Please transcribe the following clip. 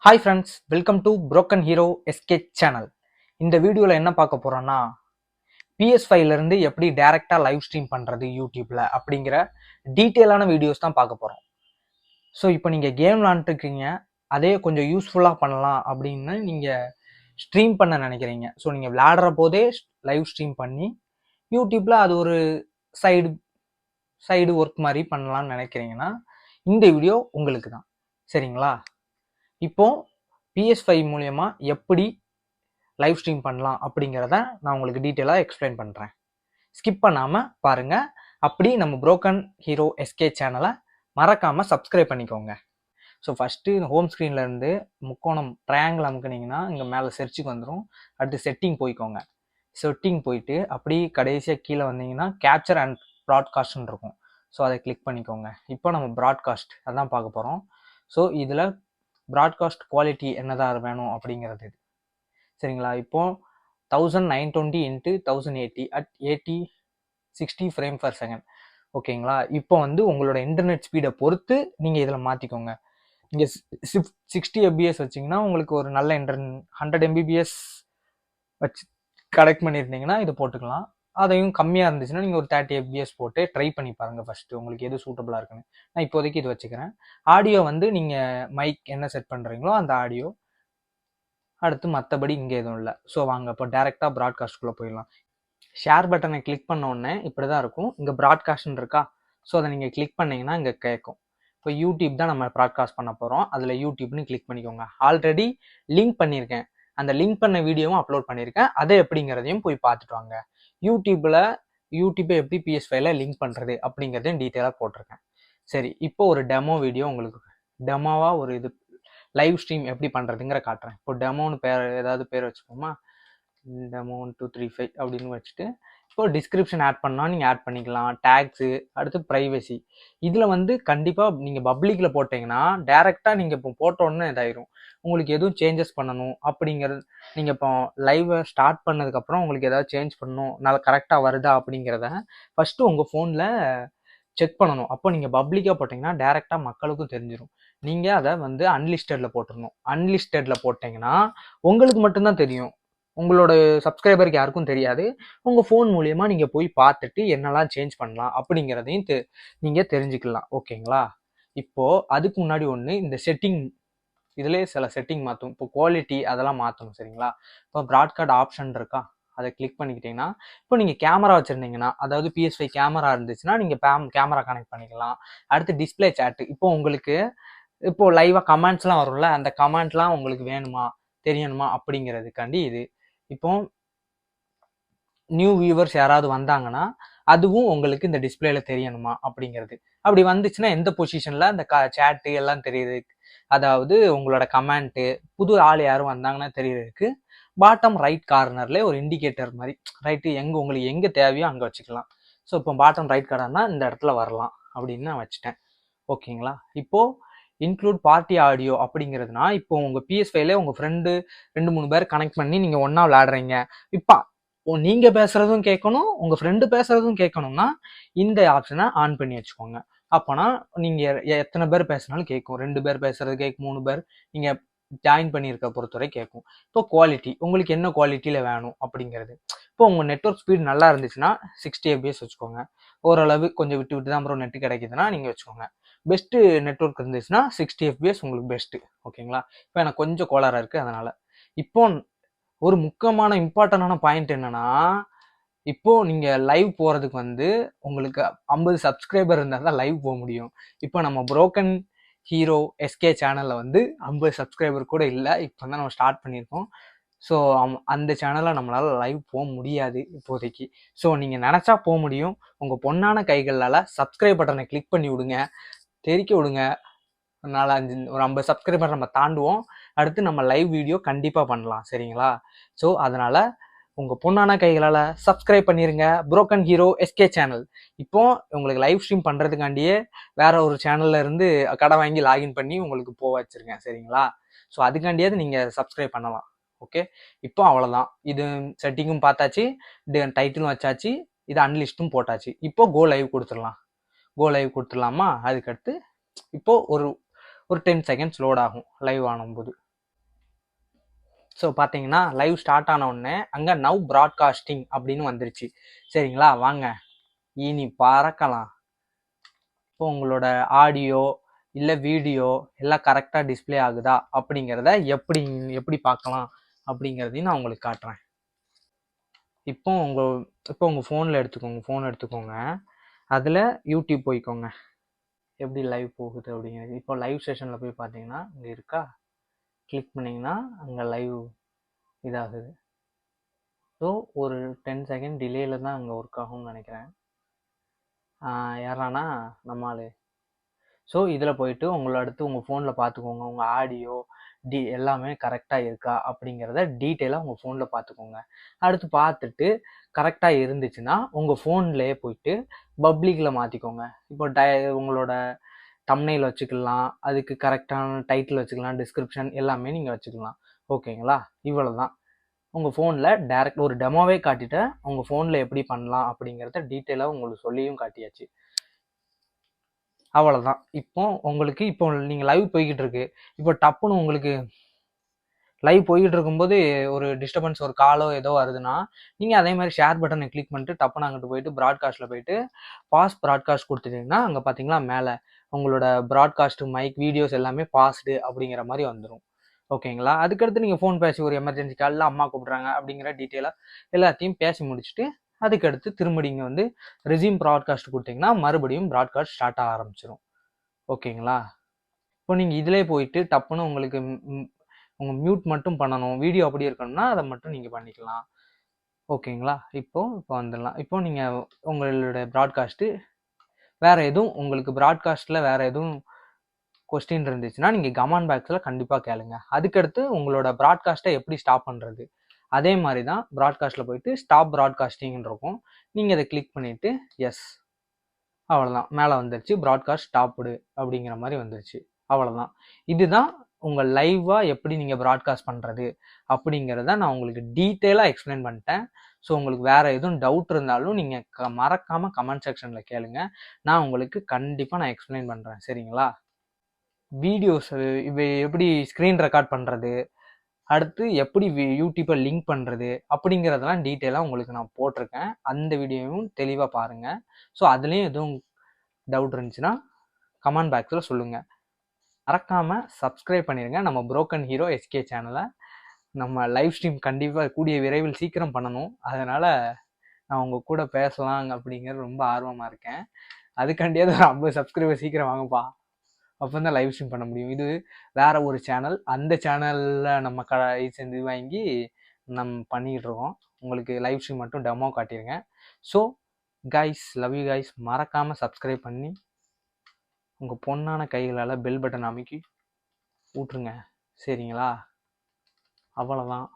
Hi friends, welcome to broken hero SK channel. இந்த வீடியோவில் என்ன பார்க்க போகிறோன்னா, PS5லேருந்து எப்படி டேரெக்டாக லைவ் ஸ்ட்ரீம் பண்ணுறது யூடியூப்பில் அப்படிங்கிற டீட்டெயிலான வீடியோஸ் தான் பார்க்க போகிறோம். ஸோ இப்போ நீங்கள் கேம் விளாண்டுருக்கீங்க, அதே கொஞ்சம் யூஸ்ஃபுல்லாக பண்ணலாம் அப்படின்னு நீங்கள் ஸ்ட்ரீம் பண்ண நினைக்கிறீங்க. ஸோ நீங்கள் விளையாடுற போதே லைவ் ஸ்ட்ரீம் பண்ணி யூடியூப்பில் அது ஒரு சைடு ஒர்க் மாதிரி பண்ணலாம்னு நினைக்கிறீங்கன்னா இந்த வீடியோ உங்களுக்கு தான். சரிங்களா? இப்போ PS5 மூலயமா எப்படி லைவ் ஸ்ட்ரீம் பண்ணலாம் அப்படிங்கிறத நான் உங்களுக்கு டீட்டெயிலாக எக்ஸ்பிளைன் பண்ணுறேன். ஸ்கிப் பண்ணாமல் பாருங்கள். அப்படி நம்ம புரோக்கன் ஹீரோ எஸ்கே சேனலை மறக்காமல் சப்ஸ்கிரைப் பண்ணிக்கோங்க. ஸோ ஃபஸ்ட்டு ஹோம் ஸ்க்ரீன்லேருந்து முக்கோணம் ட்ரையாங்கிள் அமுக்குனிங்கன்னா இங்கே மேலே செர்ச்சுக்கு வந்துடும். அடுத்து செட்டிங் போய்க்கோங்க. செட்டிங் போயிட்டு அப்படி கடைசியாக கீழே வந்தீங்கன்னா கேப்சர் அண்ட் ப்ராட்காஸ்ட்னு இருக்கும். ஸோ அதை கிளிக் பண்ணிக்கோங்க. இப்போ நம்ம ப்ராட்காஸ்ட் அதான் பார்க்க போகிறோம். ஸோ இதில் ப்ராட்காஸ்ட் குவாலிட்டி என்னதான் வேணும் அப்படிங்கிறது. சரிங்களா? இப்போ 1920 × 1080 at 60 ஃப்ரேம் பர் செகண்ட். ஓகேங்களா? இப்போ வந்து உங்களோட இன்டர்நெட் ஸ்பீடை பொறுத்து நீங்கள் இதில் மாற்றிக்கோங்க. இங்கே 60 fps வச்சிங்கன்னா உங்களுக்கு ஒரு நல்ல 100 mbps வச்சு கனெக்ட் பண்ணியிருந்தீங்கன்னா இது போட்டுக்கலாம். அதையும் கம்மியாக இருந்துச்சுன்னா நீங்கள் ஒரு 30 fps போட்டு ட்ரை பண்ணி பாருங்கள் ஃபஸ்ட்டு, உங்களுக்கு எது சூட்டபுளாக இருக்குன்னு. நான் இப்போதைக்கு இது வச்சுக்கிறேன். ஆடியோ வந்து நீங்கள் மைக் என்ன செட் பண்ணுறீங்களோ அந்த ஆடியோ. அடுத்து மற்றபடி இங்கே எதுவும் இல்லை. ஸோ வாங்க இப்போ டேரெக்டாக ப்ராட்காஸ்ட்குள்ளே போயிடலாம். ஷேர் பட்டனை கிளிக் பண்ண உடனே இப்படி தான் இருக்கும். இங்கே ப்ராட்காஸ்ட்னு இருக்கா? ஸோ அதை நீங்கள் கிளிக் பண்ணிங்கன்னா இங்கே கேட்கும். இப்போ யூடியூப் தான் நம்ம ப்ராட்காஸ்ட் பண்ண போகிறோம். அதில் யூடியூப்னு கிளிக் பண்ணிக்கோங்க. ஆல்ரெடி லிங்க் பண்ணியிருக்கேன், அந்த லிங்க் பண்ண வீடியோவும் அப்லோட் பண்ணியிருக்கேன். அதை எப்படிங்கிறதையும் போய் பார்த்துட்டு வாங்க. யூடியூப்பை எப்படி PS5ல லிங்க் பண்ணுறது அப்படிங்கிறதையும் டீட்டெயிலாக போட்டிருக்கேன். சரி, இப்போ ஒரு டெமோ வீடியோ உங்களுக்கு டெமோவாக ஒரு இது லைவ் ஸ்ட்ரீம் எப்படி பண்ணுறதுங்கிற காட்டுறேன். இப்போ டெமோன்னு ஏதாவது பேர் வச்சுப்போமா? டெமோ 1235 அப்படின்னு வச்சுட்டு இப்போ டிஸ்கிரிப்ஷன் ஆட் பண்ணால் நீங்கள் ஆட் பண்ணிக்கலாம். டேக்ஸு, அடுத்து ப்ரைவசி. இதில் வந்து கண்டிப்பாக நீங்கள் பப்ளிக்கில் போட்டிங்கன்னா டேரெக்டாக நீங்கள் இப்போ போட்டோன்னே இதாயிரும். உங்களுக்கு எதுவும் சேஞ்சஸ் பண்ணணும் அப்படிங்கிறது, நீங்கள் இப்போ லைவை ஸ்டார்ட் பண்ணதுக்கப்புறம் உங்களுக்கு ஏதாவது சேஞ்ச் பண்ணணும், நல்லா கரெக்டாக வருதா அப்படிங்கிறத ஃபஸ்ட்டு உங்கள் ஃபோனில் செக் பண்ணணும். அப்போ நீங்கள் பப்ளிக்காக போட்டிங்கன்னா டேரெக்டாக மக்களுக்கும் தெரிஞ்சிடும். நீங்கள் அதை வந்து அன்லிஸ்டடில் போட்டுடணும். அன்லிஸ்டடில் போட்டிங்கன்னா உங்களுக்கு மட்டும்தான் தெரியும், உங்களோட சப்ஸ்கிரைபருக்கு யாருக்கும் தெரியாது. உங்கள் ஃபோன் மூலியமாக நீங்கள் போய் பார்த்துட்டு என்னெல்லாம் சேஞ்ச் பண்ணலாம் அப்படிங்கிறதையும் நீங்கள் தெரிஞ்சுக்கலாம். ஓகேங்களா? இப்போது அதுக்கு முன்னாடி ஒன்று, இந்த செட்டிங் இதிலே சில செட்டிங் மாற்றும். இப்போ குவாலிட்டி அதெல்லாம் மாற்றணும். சரிங்களா? இப்போ ப்ராட்காஸ்ட் ஆப்ஷன் இருக்கா? அதை கிளிக் பண்ணிக்கிட்டீங்கன்னா இப்போ நீங்கள் கேமரா வச்சுருந்தீங்கன்னா, அதாவது PS5 கேமரா இருந்துச்சுன்னா நீங்கள் கேமரா கனெக்ட் பண்ணிக்கலாம். அடுத்து டிஸ்பிளே சேட்டு. இப்போ உங்களுக்கு இப்போ லைவாக கமெண்ட்ஸ்லாம் வரும்ல, அந்த கமெண்ட்லாம் உங்களுக்கு வேணுமா தெரியணுமா அப்படிங்கிறதுக்காண்டி இது. இப்போ நியூ வியூவர்ஸ் யாராவது வந்தாங்கன்னா அதுவும் உங்களுக்கு இந்த டிஸ்பிளேல தெரியணுமா அப்படிங்கிறது. அப்படி வந்துச்சுன்னா எந்த பொசிஷனில் அந்த சேட்டு எல்லாம் தெரியுறதுக்கு, அதாவது உங்களோட கமெண்ட்டு புது ஆள் யாரும் வந்தாங்கன்னா தெரியறதுக்கு பாட்டம் ரைட் கார்னர்ல ஒரு இண்டிகேட்டர் மாதிரி ரைட்டு உங்களுக்கு எங்கே தேவையோ அங்கே வச்சுக்கலாம். ஸோ இப்போ பாட்டம் ரைட் கார்னர்னா இந்த இடத்துல வரலாம் அப்படின்னு நான் வச்சுட்டேன். ஓகேங்களா? இப்போது இன்க்ளூட் பார்ட்டி ஆடியோ அப்படிங்கிறதுனா, இப்போ உங்கள் PS5ல உங்கள் ஃப்ரெண்டு 2-3 பேர் கனெக்ட் பண்ணி நீங்கள் ஒன்றா விளையாடுறீங்க. இப்போ நீங்கள் பேசுகிறதும் கேட்கணும், உங்கள் ஃப்ரெண்டு பேசுகிறதும் கேட்கணும்னா இந்த ஆப்ஷனை ஆன் பண்ணி வச்சுக்கோங்க. அப்போனா நீங்கள் எத்தனை பேர் பேசினாலும் கேட்கும். 2 பேர் பேசுகிறது கேட்கும், 3 பேர் நீங்கள் ஜாயின் பண்ணியிருக்க பொறுத்தவரை கேட்கும். இப்போ குவாலிட்டி உங்களுக்கு என்ன குவாலிட்டியில் வேணும் அப்படிங்கிறது. இப்போ உங்கள் நெட்ஒர்க் ஸ்பீட் நல்லா இருந்துச்சுன்னா 60 fps வச்சுக்கோங்க. ஓரளவு கொஞ்சம் விட்டு விட்டு தான் ப்ரோ நெட்டு கிடைக்குதுன்னா நீங்கள் வச்சுக்கோங்க. பெஸ்ட்டு நெட்ஒர்க் இருந்துச்சுன்னா 60 fps உங்களுக்கு பெஸ்ட்டு. ஓகேங்களா? இப்போ எனக்கு கொஞ்சம் கோளாறாக இருக்குது அதனால். இப்போ ஒரு முக்கியமான இம்பார்ட்டண்டான பாயிண்ட் என்னன்னா, இப்போ நீங்கள் லைவ் போகிறதுக்கு வந்து உங்களுக்கு 50 சப்ஸ்கிரைபர் இருந்தால் தான் லைவ் போக முடியும். இப்போ நம்ம புரோக்கன் ஹீரோ எஸ்கே சேனலில் வந்து 50 சப்ஸ்கிரைபர் கூட இல்லை. இப்போ தான் நம்ம ஸ்டார்ட் பண்ணியிருக்கோம். ஸோ அந்த சேனலில் நம்மளால் லைவ் போக முடியாது இப்போதைக்கு. ஸோ நீங்கள் நினச்சா போக முடியும். உங்கள் பொண்ணான கைகளால் சப்ஸ்கிரைப் பட்டனை கிளிக் பண்ணி விடுங்க, தெரிக்க விடுங்க. ஒரு 50 சப்ஸ்கிரைபர் நம்ம தாண்டுவோம். அடுத்து நம்ம லைவ் வீடியோ கண்டிப்பாக பண்ணலாம். சரிங்களா? ஸோ அதனால் உங்கள் பொண்ணான கைகளால் சப்ஸ்கிரைப் பண்ணிடுங்க புரோக்கன் ஹீரோ எஸ்கே சேனல். இப்போ உங்களுக்கு லைவ் ஸ்ட்ரீம் பண்ணுறதுக்காண்டியே வேற ஒரு சேனல்ல இருந்து கடை வாங்கி லாகின் பண்ணி உங்களுக்கு போக வச்சுருக்கேன். சரிங்களா? ஸோ அதுக்காண்டியாவது நீங்கள் சப்ஸ்கிரைப் பண்ணலாம். ஓகே, இப்போ அவ்வளோதான். இது செட்டிங்கும் பார்த்தாச்சு, டைட்டிலும் வச்சாச்சு, இது அன்லிஸ்ட்டும் போட்டாச்சு. இப்போ கோ லைவ் கொடுத்துடலாமா? அதுக்கடுத்து இப்போ ஒரு 10 செகண்ட்ஸ் லோட் ஆகும் லைவ் ஆனும்போது. ஸோ பார்த்தீங்கன்னா லைவ் ஸ்டார்ட் ஆன உடனே அங்கே நவ் ப்ராட்காஸ்டிங் அப்படின்னு வந்துருச்சு. சரிங்களா, வாங்க இனி பறக்கலாம். இப்போ உங்களோட ஆடியோ இல்லை வீடியோ எல்லாம் கரெக்டாக டிஸ்பிளே ஆகுதா அப்படிங்கிறத எப்படி எப்படி பார்க்கலாம் அப்படிங்கிறதையும் நான் உங்களுக்கு காட்டுறேன். இப்போ உங்கள் ஃபோன் எடுத்துக்கோங்க. அதில் யூடியூப் போய்க்கோங்க. எப்படி லைவ் போகுது அப்படிங்கிறது. இப்போ லைவ் செஷனில் போய் பார்த்தீங்கன்னா இங்கே இருக்கா, கிளிக் பண்ணிங்கன்னா அங்கே லைவ் இதாகுது. ஸோ ஒரு 10 செகண்ட் டிலேயில் தான் அங்கே ஒர்க் ஆகும்னு நினைக்கிறேன். யாரானா நம்மளே. ஸோ இதில் போயிட்டு அடுத்து உங்கள் ஃபோனில் பார்த்துக்கோங்க, உங்கள் ஆடியோ எல்லாமே கரெக்டாக இருக்கா அப்படிங்கிறத டீட்டெயிலாக உங்கள் ஃபோனில் பார்த்துக்கோங்க. அடுத்து பார்த்துட்டு கரெக்டாக இருந்துச்சுன்னா உங்கள் ஃபோன்லேயே போயிட்டு பப்ளிக்கில் மாற்றிக்கோங்க. இப்போ உங்களோட தம்ப்நெயில் வச்சுக்கலாம், அதுக்கு கரெக்டான டைட்டில் வச்சுக்கலாம், டிஸ்கிரிப்ஷன் எல்லாமே நீங்கள் வச்சுக்கலாம். ஓகேங்களா, இவ்வளோ தான். உங்கள் ஃபோனில் டேரெக்ட் ஒரு டெமோவே காட்டிட்டு உங்கள் ஃபோனில் எப்படி பண்ணலாம் அப்படிங்கிறத டீட்டெயிலாக உங்களுக்கு சொல்லியும் காட்டியாச்சு. அவ்வளோதான். இப்போ நீங்கள் லைவ் போய்கிட்டு இருக்கு. இப்போ டப்புன்னு உங்களுக்கு லைவ் போய்கிட்டு இருக்கும்போது ஒரு டிஸ்டர்பன்ஸ், ஒரு காலோ ஏதோ வருதுன்னா நீங்கள் அதே மாதிரி ஷேர் பட்டனை கிளிக் பண்ணிட்டு டப்புன்னு அங்கிட்டு போயிட்டு ப்ராட்காஸ்ட்டில் போயிட்டு பாஸ் ப்ராட்காஸ்ட் கொடுத்துட்டிங்கன்னா அங்கே பார்த்தீங்களா மேலே உங்களோட ப்ராட்காஸ்ட் மைக் வீடியோஸ் எல்லாமே பாஸ்டு அப்படிங்கிற மாதிரி வந்துடும். ஓகேங்களா, அதுக்கடுத்து நீங்கள் ஃபோன் பேசி ஒரு எமர்ஜென்சி காலில் அம்மா கூப்பிட்றாங்க அப்படிங்கிற டீட்டெயிலாக எல்லாத்தையும் பேசி முடிச்சுட்டு அதுக்கடுத்து திரும்ப நீங்கள் ரெஸ்யூம் ப்ராட்காஸ்ட் கொடுத்தீங்கன்னா மறுபடியும் ப்ராட்காஸ்ட் ஸ்டார்ட் ஆக ஆரம்பிச்சிடும். ஓகேங்களா, இப்போ நீங்கள் இதிலே போயிட்டு டப்புன்னு உங்களுக்கு உங்கள் மியூட் மட்டும் பண்ணணும், வீடியோ அப்படி இருக்கணும்னா அதை மட்டும் நீங்கள் பண்ணிக்கலாம். ஓகேங்களா, இப்போ வந்துடலாம். இப்போ நீங்கள் உங்களோட ப்ராட்காஸ்ட்டு வேறு எதுவும் உங்களுக்கு ப்ராட்காஸ்ட்டில் வேறு எதுவும் கொஸ்டின் இருந்துச்சுன்னா நீங்கள் கமெண்ட் பாக்ஸில் கண்டிப்பாக கேளுங்க. அதுக்கடுத்து உங்களோட ப்ராட்காஸ்ட்டை எப்படி ஸ்டாப் பண்ணுறது அதே மாதிரி தான் ப்ராட்காஸ்ட்டில் போயிட்டு ஸ்டாப் ப்ராட்காஸ்டிங்னு இருக்கும். நீங்கள் அதை கிளிக் பண்ணிவிட்டு எஸ், அவ்வளோதான், மேலே வந்துருச்சு ப்ராட்காஸ்ட் ஸ்டாப்டு அப்படிங்கிற மாதிரி வந்துருச்சு. அவ்வளோதான். இதுதான் உங்கள் லைவாக எப்படி நீங்கள் ப்ராட்காஸ்ட் பண்ணுறது அப்படிங்கிறத நான் உங்களுக்கு டீட்டெயிலாக எக்ஸ்பிளைன் பண்ணிட்டேன். ஸோ உங்களுக்கு வேறு எதுவும் டவுட் இருந்தாலும் நீங்கள் மறக்காமல் கமெண்ட் செக்ஷனில் கேளுங்க. நான் உங்களுக்கு கண்டிப்பாக நான் எக்ஸ்பிளைன் பண்ணுறேன். சரிங்களா, வீடியோஸ் எப்படி ஸ்க்ரீன் ரெக்கார்ட் பண்ணுறது, அடுத்து எப்படி யூடியூப்பை லிங்க் பண்ணுறது அப்படிங்கிறதெல்லாம் டீட்டெயிலாக உங்களுக்கு நான் போட்டிருக்கேன். அந்த வீடியோவும் தெளிவாக பாருங்கள். ஸோ அதுலேயும் எதுவும் டவுட் இருந்துச்சுன்னா கமெண்ட் பாக்ஸில் சொல்லுங்கள். மறக்காமல் சப்ஸ்கிரைப் பண்ணிடுங்க நம்ம புரோக்கன் ஹீரோ எஸ்கே சேனலை. நம்ம லைவ் ஸ்ட்ரீம் கண்டிப்பாக கூடிய விரைவில் சீக்கிரம் பண்ணணும். அதனால் நான் உங்கள் கூட பேசலாம் அப்படிங்கிறது ரொம்ப ஆர்வமாக இருக்கேன். அதுக்காண்டியாவது ஒரு 50 சப்ஸ்கிரைபர் சீக்கிரம் வாங்கப்பா, அப்போ தான் லைவ் ஸ்ட்ரீம் பண்ண முடியும். இது வேற ஒரு சேனல், அந்த சேனலில் நம்ம சேர்ந்து வாங்கி நம்ம பண்ணிக்கிட்டு இருக்கோம். உங்களுக்கு லைவ் ஸ்ட்ரீம் மட்டும் டெமோ காட்டிடுங்க. So guys, love you guys. மறக்காமல் சப்ஸ்கிரைப் பண்ணி உங்கள் பொண்ணான கைகளால் பெல் பட்டன் அமைக்கி விட்ருங்க. சரிங்களா, அவ்வளோதான்.